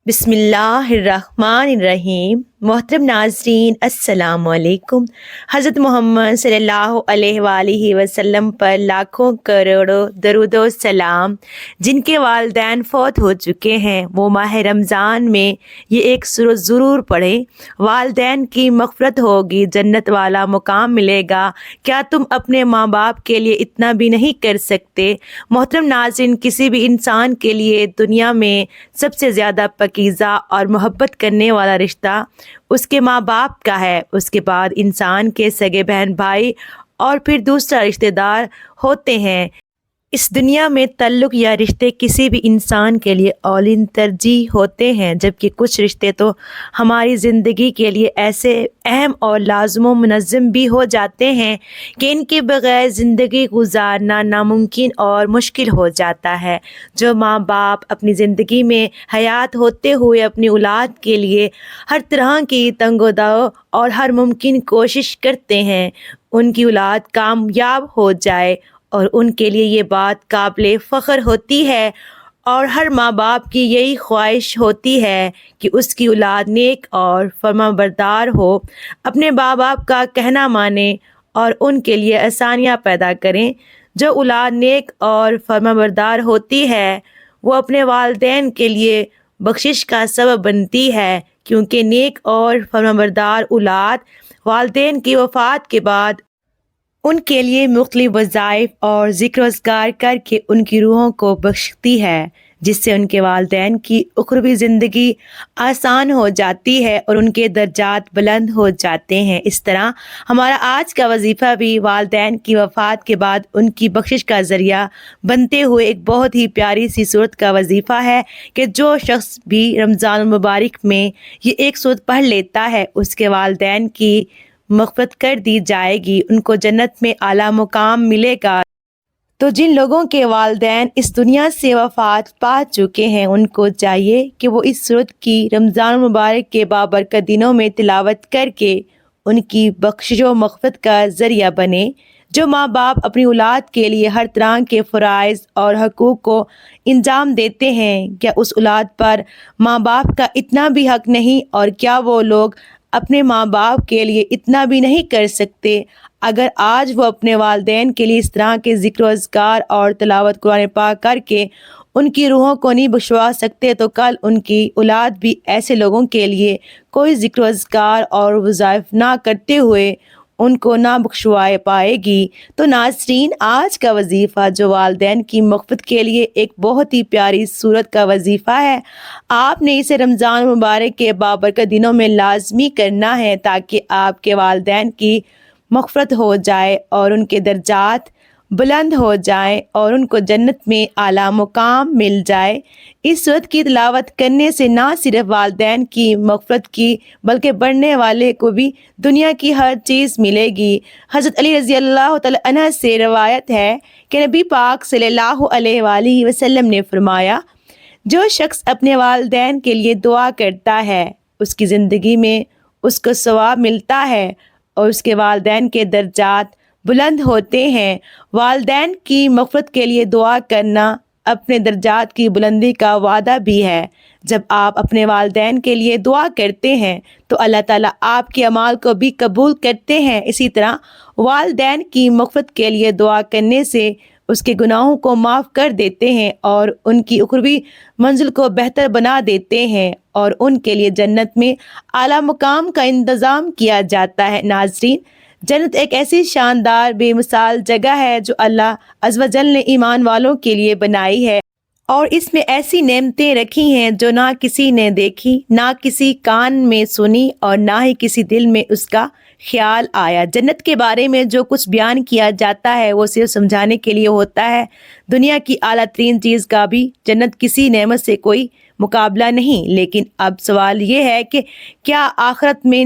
بسم اللہ الرحمن الرحیم۔ محترم ناظرین السلام علیکم۔ حضرت محمد صلی اللہ علیہ وآلہ وسلم پر لاکھوں کروڑوں درود و سلام۔ جن کے والدین فوت ہو چکے ہیں وہ ماہ رمضان میں یہ ایک سورت ضرور پڑھیں۔ والدین کی مغفرت ہوگی، جنت والا مقام ملے گا۔ کیا تم اپنے ماں باپ کے لیے اتنا بھی نہیں کر سکتے؟ محترم ناظرین، کسی بھی انسان کے لیے دنیا میں سب سے زیادہ پاکیزہ اور محبت کرنے والا رشتہ اس کے ماں باپ کا ہے۔ اس کے بعد انسان کے سگے بہن بھائی اور پھر دوسرا رشتہ دار ہوتے ہیں۔ اس دنیا میں تعلق یا رشتے کسی بھی انسان کے لیے اولین ترجیح ہوتے ہیں، جبکہ کچھ رشتے تو ہماری زندگی کے لیے ایسے اہم اور لازم و منظم بھی ہو جاتے ہیں کہ ان کے بغیر زندگی گزارنا ناممکن اور مشکل ہو جاتا ہے۔ جو ماں باپ اپنی زندگی میں حیات ہوتے ہوئے اپنی اولاد کے لیے ہر طرح کی تنگ و دو اور ہر ممکن کوشش کرتے ہیں ان کی اولاد کامیاب ہو جائے، اور ان کے لیے یہ بات قابل فخر ہوتی ہے، اور ہر ماں باپ کی یہی خواہش ہوتی ہے کہ اس کی اولاد نیک اور فرمانبردار ہو، اپنے ماں باپ کا کہنا مانے اور ان کے لیے آسانیاں پیدا کریں۔ جو اولاد نیک اور فرمانبردار ہوتی ہے وہ اپنے والدین کے لیے بخشش کا سبب بنتی ہے، کیونکہ نیک اور فرمانبردار اولاد والدین کی وفات کے بعد ان کے لیے مختلف وظائف اور ذکر و اذکار کر کے ان کی روحوں کو بخشتی ہے، جس سے ان کے والدین کی اخروی زندگی آسان ہو جاتی ہے اور ان کے درجات بلند ہو جاتے ہیں۔ اس طرح ہمارا آج کا وظیفہ بھی والدین کی وفات کے بعد ان کی بخشش کا ذریعہ بنتے ہوئے ایک بہت ہی پیاری سی صورت کا وظیفہ ہے کہ جو شخص بھی رمضان المبارک میں یہ ایک صورت پڑھ لیتا ہے اس کے والدین کی مغفرت کر دی جائے گی، ان کو جنت میں اعلیٰ مقام ملے گا۔ تو جن لوگوں کے والدین اس دنیا سے وفات پا چکے ہیں ان کو چاہیے کہ وہ اس صورت کی رمضان المبارک کے بابرکت دنوں میں تلاوت کر کے ان کی بخشش و مغفرت کا ذریعہ بنے۔ جو ماں باپ اپنی اولاد کے لیے ہر طرح کے فرائض اور حقوق کو انجام دیتے ہیں، کیا اس اولاد پر ماں باپ کا اتنا بھی حق نہیں؟ اور کیا وہ لوگ اپنے ماں باپ کے لیے اتنا بھی نہیں کر سکتے؟ اگر آج وہ اپنے والدین کے لیے اس طرح کے ذکر و اذکار اور تلاوت قرآن پاک کر کے ان کی روحوں کو نہیں بخشوا سکتے تو کل ان کی اولاد بھی ایسے لوگوں کے لیے کوئی ذکر و اذکار اور وظائف نہ کرتے ہوئے ان کو نہ بخشوائے پائے گی۔ تو ناظرین، آج کا وظیفہ جو والدین کی مغفرت کے لیے ایک بہت ہی پیاری صورت کا وظیفہ ہے، آپ نے اسے رمضان مبارک کے بابرکت دنوں میں لازمی کرنا ہے تاکہ آپ کے والدین کی مغفرت ہو جائے اور ان کے درجات بلند ہو جائیں اور ان کو جنت میں اعلیٰ مقام مل جائے۔ اس صورت کی تلاوت کرنے سے نہ صرف والدین کی مغفرت کی بلکہ بڑھنے والے کو بھی دنیا کی ہر چیز ملے گی۔ حضرت علی رضی اللہ تعالی عنہ سے روایت ہے کہ نبی پاک صلی اللہ علیہ وآلہ وسلم نے فرمایا، جو شخص اپنے والدین کے لیے دعا کرتا ہے اس کی زندگی میں اس کو ثواب ملتا ہے اور اس کے والدین کے درجات بلند ہوتے ہیں۔ والدین کی مغفرت کے لیے دعا کرنا اپنے درجات کی بلندی کا وعدہ بھی ہے۔ جب آپ اپنے والدین کے لیے دعا کرتے ہیں تو اللہ تعالیٰ آپ کے اعمال کو بھی قبول کرتے ہیں۔ اسی طرح والدین کی مغفرت کے لیے دعا کرنے سے اس کے گناہوں کو معاف کر دیتے ہیں اور ان کی اخروی منزل کو بہتر بنا دیتے ہیں اور ان کے لیے جنت میں اعلیٰ مقام کا انتظام کیا جاتا ہے۔ ناظرین، جنت ایک ایسی شاندار بے مثال جگہ ہے جو اللہ عز و جل نے ایمان والوں کے لیے بنائی ہے، اور اس میں ایسی نعمتیں رکھی ہیں جو نہ کسی نے دیکھی، نہ کسی کان میں سنی اور نہ ہی کسی دل میں اس کا خیال آیا۔ جنت کے بارے میں جو کچھ بیان کیا جاتا ہے وہ صرف سمجھانے کے لیے ہوتا ہے۔ دنیا کی اعلیٰ ترین چیز کا بھی جنت کسی نعمت سے کوئی مقابلہ نہیں۔ لیکن اب سوال یہ ہے کہ کیا آخرت میں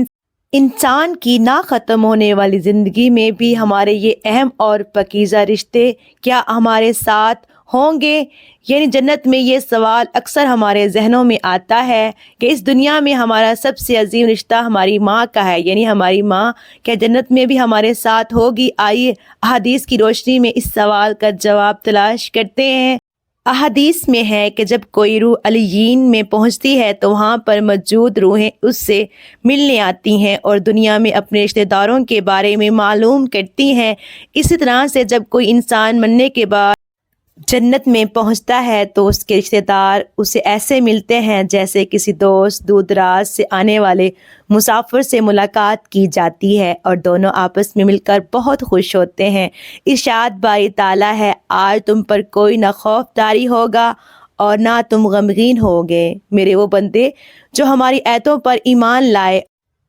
انسان کی نہ ختم ہونے والی زندگی میں بھی ہمارے یہ اہم اور پاکیزہ رشتے کیا ہمارے ساتھ ہوں گے؟ یعنی جنت میں یہ سوال اکثر ہمارے ذہنوں میں آتا ہے کہ اس دنیا میں ہمارا سب سے عظیم رشتہ ہماری ماں کا ہے، یعنی ہماری ماں کیا جنت میں بھی ہمارے ساتھ ہوگی؟ آئیے احادیث کی روشنی میں اس سوال کا جواب تلاش کرتے ہیں۔ احادیث میں ہے کہ جب کوئی روح علیین میں پہنچتی ہے تو وہاں پر موجود روحیں اس سے ملنے آتی ہیں اور دنیا میں اپنے رشتہ داروں کے بارے میں معلوم کرتی ہیں۔ اسی طرح سے جب کوئی انسان مرنے کے بعد جنت میں پہنچتا ہے تو اس کے رشتہ دار اسے ایسے ملتے ہیں جیسے کسی دوست دور دراز سے آنے والے مسافر سے ملاقات کی جاتی ہے، اور دونوں آپس میں مل کر بہت خوش ہوتے ہیں۔ ارشاد باری تعالیٰ ہے، آج تم پر کوئی نہ خوف طاری ہوگا اور نہ تم غمگین ہوگے، میرے وہ بندے جو ہماری آیتوں پر ایمان لائے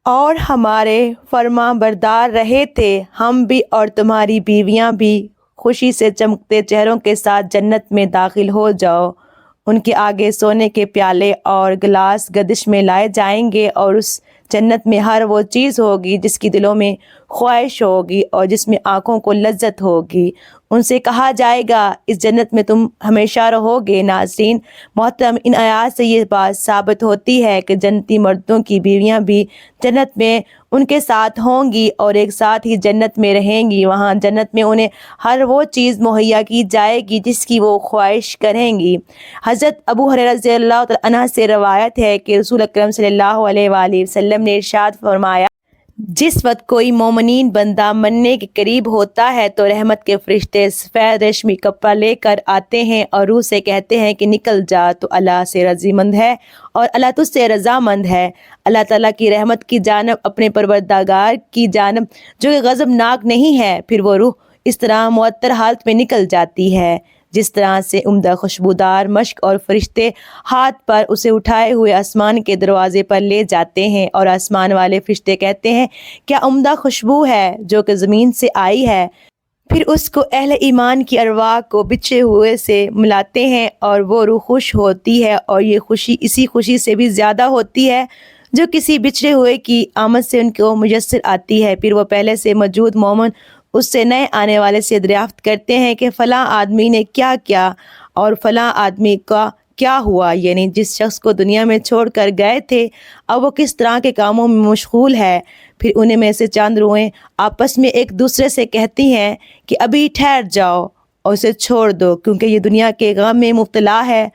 اور ہمارے فرما بردار رہے تھے، ہم بھی اور تمہاری بیویاں بھی خوشی سے چمکتے چہروں کے ساتھ جنت میں داخل ہو جاؤ۔ ان کے آگے سونے کے پیالے اور گلاس گردش میں لائے جائیں گے، اور اس جنت میں ہر وہ چیز ہوگی جس کی دلوں میں خواہش ہوگی اور جس میں آنکھوں کو لذت ہوگی۔ ان سے کہا جائے گا، اس جنت میں تم ہمیشہ رہو گے۔ ناظرین محترم، ان آیات سے یہ بات ثابت ہوتی ہے کہ جنتی مردوں کی بیویاں بھی جنت میں ان کے ساتھ ہوں گی اور ایک ساتھ ہی جنت میں رہیں گی۔ وہاں جنت میں انہیں ہر وہ چیز مہیا کی جائے گی جس کی وہ خواہش کریں گی۔ حضرت ابو ہریرہ رضی اللہ تعالیٰ عنہ سے روایت ہے کہ رسول اکرم صلی اللہ علیہ وآلہ وسلم نے ارشاد فرمایا، جس وقت کوئی مومنین بندہ مرنے کے قریب ہوتا ہے تو رحمت کے فرشتے سفید ریشمی کپڑا لے کر آتے ہیں اور روح سے کہتے ہیں کہ نکل جا، تو اللہ سے رضی مند ہے اور اللہ تجھ سے رضا مند ہے۔ اللہ تعالیٰ کی رحمت کی جانب، اپنے پروردگار کی جانب جو کہ غضبناک نہیں ہے، پھر وہ روح اس طرح معطر حالت میں نکل جاتی ہے جس طرح سے عمدہ خوشبودار مشک، اور فرشتے ہاتھ پر اسے اٹھائے ہوئے آسمان کے دروازے پر لے جاتے ہیں، اور آسمان والے فرشتے کہتے ہیں کیا عمدہ خوشبو ہے جو کہ زمین سے آئی ہے۔ پھر اس کو اہل ایمان کی ارواح کو بچھے ہوئے سے ملاتے ہیں اور وہ روح خوش ہوتی ہے، اور یہ خوشی اسی خوشی سے بھی زیادہ ہوتی ہے جو کسی بچھڑے ہوئے کی آمد سے ان کو میسر آتی ہے۔ پھر وہ پہلے سے موجود مومن اس سے نئے آنے والے سے دریافت کرتے ہیں کہ فلاں آدمی نے کیا کیا اور فلاں آدمی کا کیا ہوا، یعنی جس شخص کو دنیا میں چھوڑ کر گئے تھے اب وہ کس طرح کے کاموں میں مشغول ہے۔ پھر انہیں میں سے چند روحیں آپس میں ایک دوسرے سے کہتی ہیں کہ ابھی ٹھہر جاؤ اور اسے چھوڑ دو کیونکہ یہ دنیا کے غم میں مبتلا ہے۔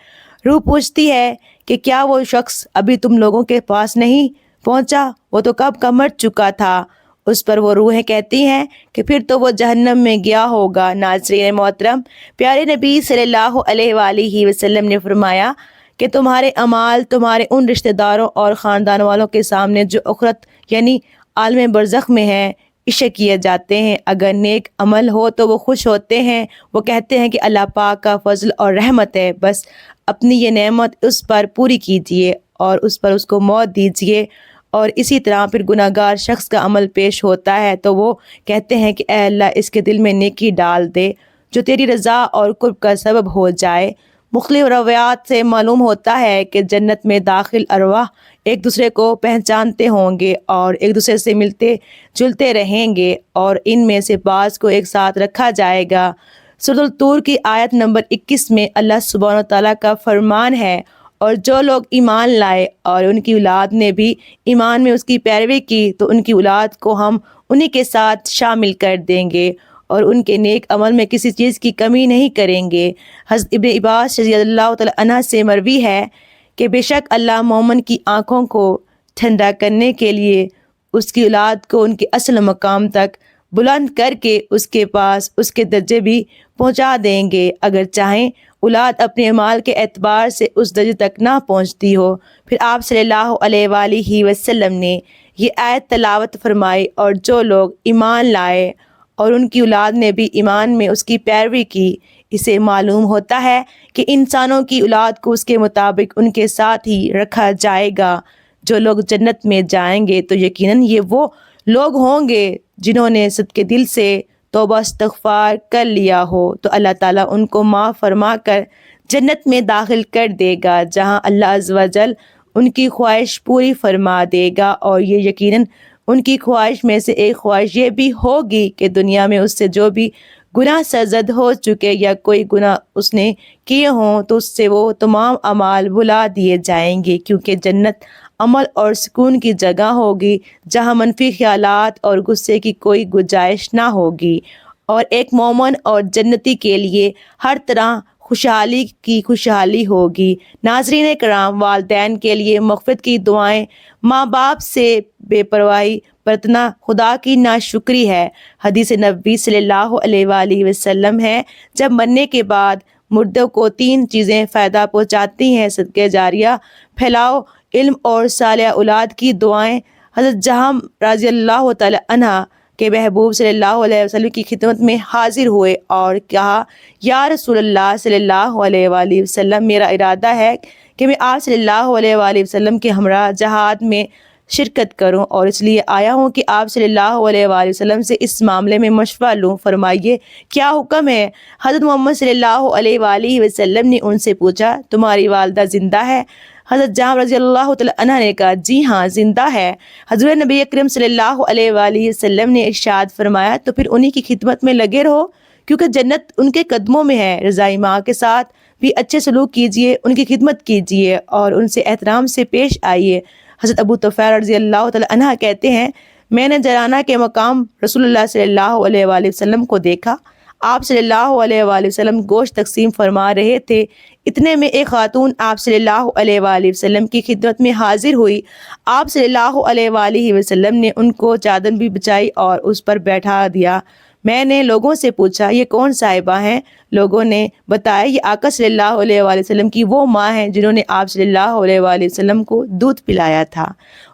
روح پوچھتی ہے کہ کیا وہ شخص ابھی تم لوگوں کے پاس نہیں پہنچا؟ وہ تو کب کا مر چکا تھا۔ اس پر وہ روحیں کہتی ہیں کہ پھر تو وہ جہنم میں گیا ہوگا۔ ناظرین محترم، پیارے نبی صلی اللہ علیہ وآلہ وسلم نے فرمایا کہ تمہارے اعمال تمہارے ان رشتہ داروں اور خاندان والوں کے سامنے جو اخرت یعنی عالم برزخ میں ہیں عشق کیے جاتے ہیں۔ اگر نیک عمل ہو تو وہ خوش ہوتے ہیں، وہ کہتے ہیں کہ اللہ پاک کا فضل اور رحمت ہے، بس اپنی یہ نعمت اس پر پوری کیجیے اور اس پر اس کو موت دیجیے۔ اور اسی طرح پھر گناہگار شخص کا عمل پیش ہوتا ہے تو وہ کہتے ہیں کہ اے اللہ اس کے دل میں نیکی ڈال دے جو تیری رضا اور قرب کا سبب ہو جائے۔ مختلف روایات سے معلوم ہوتا ہے کہ جنت میں داخل ارواح ایک دوسرے کو پہچانتے ہوں گے اور ایک دوسرے سے ملتے جلتے رہیں گے، اور ان میں سے بعض کو ایک ساتھ رکھا جائے گا۔ سورۃ الطور کی آیت نمبر 21 میں اللہ سبحانہ و تعالیٰ کا فرمان ہے، اور جو لوگ ایمان لائے اور ان کی اولاد نے بھی ایمان میں اس کی پیروی کی تو ان کی اولاد کو ہم انہی کے ساتھ شامل کر دیں گے اور ان کے نیک عمل میں کسی چیز کی کمی نہیں کریں گے۔ حضرت ابن عباس رضی اللہ تعالیٰ عنہ سے مروی ہے کہ بے شک اللہ مومن کی آنکھوں کو ٹھنڈا کرنے کے لیے اس کی اولاد کو ان کے اصل مقام تک بلند کر کے اس کے پاس اس کے درجے بھی پہنچا دیں گے، اگر چاہیں اولاد اپنے اعمال کے اعتبار سے اس درجے تک نہ پہنچتی ہو۔ پھر آپ صلی اللہ علیہ وآلہ وسلم نے یہ آیت تلاوت فرمائی، اور جو لوگ ایمان لائے اور ان کی اولاد نے بھی ایمان میں اس کی پیروی کی، اسے معلوم ہوتا ہے کہ انسانوں کی اولاد کو اس کے مطابق ان کے ساتھ ہی رکھا جائے گا۔ جو لوگ جنت میں جائیں گے تو یقیناً یہ وہ لوگ ہوں گے جنہوں نے صدقے دل سے توبہ استغفار کر لیا ہو، تو اللہ تعالیٰ ان کو معاف فرما کر جنت میں داخل کر دے گا جہاں اللہ عز و جل ان کی خواہش پوری فرما دے گا۔ اور یہ یقیناً ان کی خواہش میں سے ایک خواہش یہ بھی ہوگی کہ دنیا میں اس سے جو بھی گناہ سرزد ہو چکے یا کوئی گناہ اس نے کیے ہوں تو اس سے وہ تمام اعمال بھلا دیے جائیں گے، کیونکہ جنت امن اور سکون کی جگہ ہوگی جہاں منفی خیالات اور غصے کی کوئی گنجائش نہ ہوگی، اور ایک مومن اور جنتی کے لیے ہر طرح خوشحالی کی خوشحالی ہوگی۔ ناظرین کرام، والدین کے لیے مغفرت کی دعائیں ماں باپ سے بے پرواہی برتنا خدا کی ناشکری ہے۔ حدیث نبوی صلی اللہ علیہ وآلہ وسلم ہے، جب مرنے کے بعد مردوں کو 3 چیزیں فائدہ پہنچاتی ہیں: صدقہ جاریہ پھیلاؤ، علم اور صالح اولاد کی دعائیں۔ حضرت جہم رضی اللہ تعالی عنہ کے محبوب صلی اللہ علیہ وسلم کی خدمت میں حاضر ہوئے اور کہا، یا رسول اللہ صلی اللہ علیہ وآلہ وسلم، میرا ارادہ ہے کہ میں آپ صلی اللہ علیہ وآلہ وسلم کے ہمراہ جہاد میں شرکت کروں، اور اس لیے آیا ہوں کہ آپ صلی اللہ علیہ وآلہ وسلم سے اس معاملے میں مشورہ لوں، فرمائیے کیا حکم ہے؟ حضرت محمد صلی اللہ علیہ وآلہ وسلم نے ان سے پوچھا، تمہاری والدہ زندہ ہے؟ حضرت جابر رضی اللہ تعالی عنہ نے کہا، جی ہاں زندہ ہے۔ حضور نبی اکرم صلی اللہ علیہ وآلہ وسلم نے ارشاد فرمایا، تو پھر انہی کی خدمت میں لگے رہو، کیونکہ جنت ان کے قدموں میں ہے۔ رضائی ماں کے ساتھ بھی اچھے سلوک کیجیے، ان کی خدمت کیجیے اور ان سے احترام سے پیش آئیے۔ حضرت ابو طفیل رضی اللہ تعالی عنہ کہتے ہیں، میں نے جرانہ کے مقام رسول اللہ صلی اللہ علیہ وآلہ وسلم کو دیکھا، آپ صلی اللہ علیہ وآلہ وسلم گوشت تقسیم فرما رہے تھے، اتنے میں ایک خاتون آپ صلی اللہ علیہ وآلہ وسلم کی خدمت میں حاضر ہوئی۔ آپ صلی اللہ علیہ وآلہ وسلم نے ان کو چادر بھی بچھائی اور اس پر بیٹھا دیا۔ میں نے لوگوں سے پوچھا، یہ کون صاحبہ ہیں؟ لوگوں نے بتایا، یہ آقا صلی اللہ علیہ وآلہ وسلم کی وہ ماں ہیں جنہوں نے آپ صلی اللہ علیہ وآلہ وسلم کو دودھ پلایا تھا۔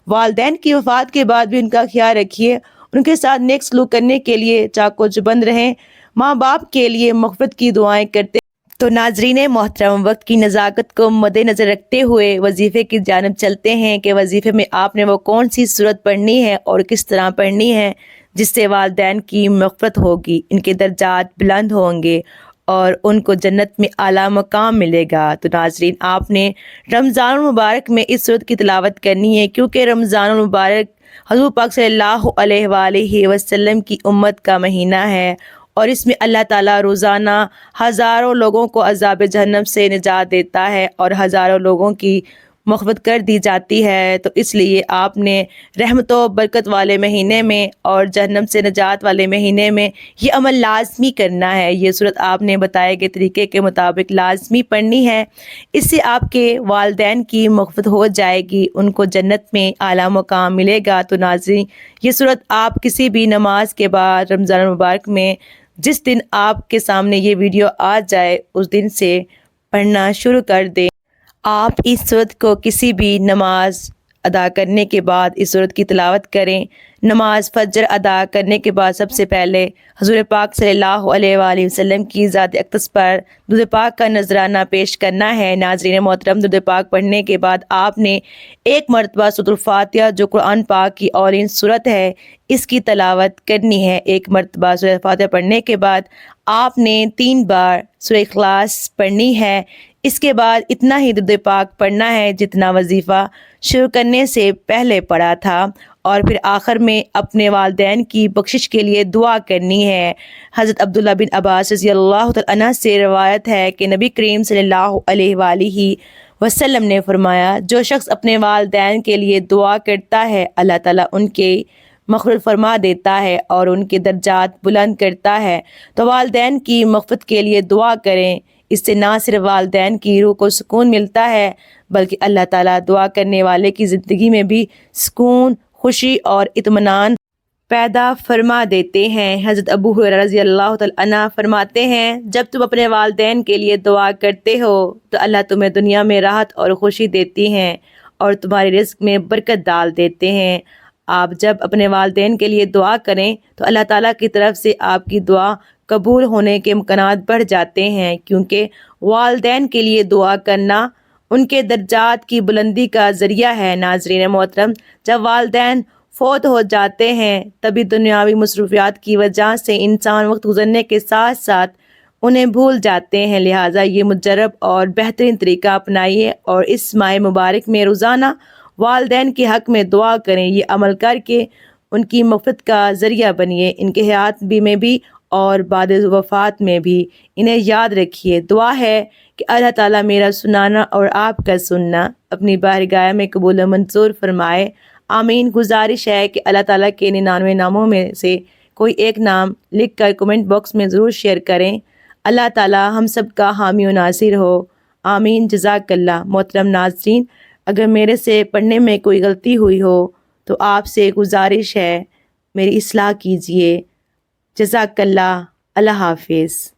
والدین کی وفات کے بعد بھی ان کا خیال رکھیے، ان کے ساتھ نیک سلوک کرنے کے لیے چاق و چوبند رہیں، ماں باپ کے لیے مغفرت کی دعائیں کرتے۔ تو ناظرین محترم، وقت کی نزاکت کو مد نظر رکھتے ہوئے وظیفے کی جانب چلتے ہیں کہ وظیفے میں آپ نے وہ کون سی سورت پڑھنی ہے اور کس طرح پڑھنی ہے جس سے والدین کی مغفرت ہوگی، ان کے درجات بلند ہوں گے اور ان کو جنت میں اعلیٰ مقام ملے گا۔ تو ناظرین، آپ نے رمضان المبارک میں اس سورت کی تلاوت کرنی ہے، کیونکہ رمضان المبارک حضور پاک صلی اللہ علیہ وآلہ وسلم کی امت کا مہینہ ہے، اور اس میں اللہ تعالیٰ روزانہ ہزاروں لوگوں کو عذاب جہنم سے نجات دیتا ہے اور ہزاروں لوگوں کی مغفرت کر دی جاتی ہے۔ تو اس لیے آپ نے رحمت و برکت والے مہینے میں اور جہنم سے نجات والے مہینے میں یہ عمل لازمی کرنا ہے۔ یہ صورت آپ نے بتائے گئے طریقے کے مطابق لازمی پڑھنی ہے، اس سے آپ کے والدین کی مغفرت ہو جائے گی، ان کو جنت میں اعلیٰ مقام ملے گا۔ تو ناظرین، یہ صورت آپ کسی بھی نماز کے بعد رمضان المبارک میں جس دن آپ کے سامنے یہ ویڈیو آ جائے اس دن سے پڑھنا شروع کر دیں۔ آپ اس صورت کو کسی بھی نماز ادا کرنے کے بعد اس صورت کی تلاوت کریں۔ نماز فجر ادا کرنے کے بعد سب سے پہلے حضور پاک صلی اللہ علیہ وآلہ وسلم کی ذات اقدس پر درود پاک کا نذرانہ پیش کرنا ہے۔ ناظرین محترم، درود پاک پڑھنے کے بعد آپ نے ایک مرتبہ سورۃ الفاتحہ، جو قرآن پاک کی اولین سورت ہے، اس کی تلاوت کرنی ہے۔ ایک مرتبہ سورۃ فاتحہ پڑھنے کے بعد آپ نے 3 بار سورۃ اخلاص پڑھنی ہے۔ اس کے بعد اتنا ہی درود پاک پڑھنا ہے جتنا وظیفہ شروع کرنے سے پہلے پڑھا تھا، اور پھر آخر میں اپنے والدین کی بخشش کے لیے دعا کرنی ہے۔ حضرت عبداللہ بن عباس رضی اللہ تعالیٰ عنہ سے روایت ہے کہ نبی کریم صلی اللہ علیہ وآلہ وسلم نے فرمایا، جو شخص اپنے والدین کے لیے دعا کرتا ہے، اللہ تعالیٰ ان کے مغفرت فرما دیتا ہے اور ان کے درجات بلند کرتا ہے۔ تو والدین کی مغفرت کے لیے دعا کریں، اس سے نہ صرف والدین کی روح کو سکون ملتا ہے بلکہ اللہ تعالیٰ دعا کرنے والے کی زندگی میں بھی سکون، خوشی اور اطمینان پیدا فرما دیتے ہیں۔ حضرت ابو ہریرہ رضی اللہ تعالیٰ عنہ فرماتے ہیں، جب تم اپنے والدین کے لیے دعا کرتے ہو تو اللہ تمہیں دنیا میں راحت اور خوشی دیتی ہیں اور تمہارے رزق میں برکت ڈال دیتے ہیں۔ آپ جب اپنے والدین کے لیے دعا کریں تو اللہ تعالیٰ کی طرف سے آپ کی دعا قبول ہونے کے امکانات بڑھ جاتے ہیں، کیونکہ والدین کے لیے دعا کرنا ان کے درجات کی بلندی کا ذریعہ ہے۔ ناظرین محترم، جب والدین فوت ہو جاتے ہیں تبھی دنیاوی مصروفیات کی وجہ سے انسان وقت گزرنے کے ساتھ ساتھ انہیں بھول جاتے ہیں، لہٰذا یہ مجرب اور بہترین طریقہ اپنائیے اور اس ماہ مبارک میں روزانہ والدین کے حق میں دعا کریں۔ یہ عمل کر کے ان کی مغفرت کا ذریعہ بنیے، ان کے حیات میں بھی اور بعد وفات میں بھی انہیں یاد رکھیے۔ دعا ہے کہ اللہ تعالیٰ میرا سنانا اور آپ کا سننا اپنی بارگاہ میں قبول و منظور فرمائے، آمین۔ گزارش ہے کہ اللہ تعالیٰ کے 99 ناموں میں سے کوئی ایک نام لکھ کر کمنٹ باکس میں ضرور شیئر کریں۔ اللہ تعالیٰ ہم سب کا حامی و ناصر ہو، آمین، جزاک اللہ۔ محترم ناظرین، اگر میرے سے پڑھنے میں کوئی غلطی ہوئی ہو تو آپ سے گزارش ہے میری اصلاح کیجیے۔ جزاک اللہ۔ اللہ حافظ۔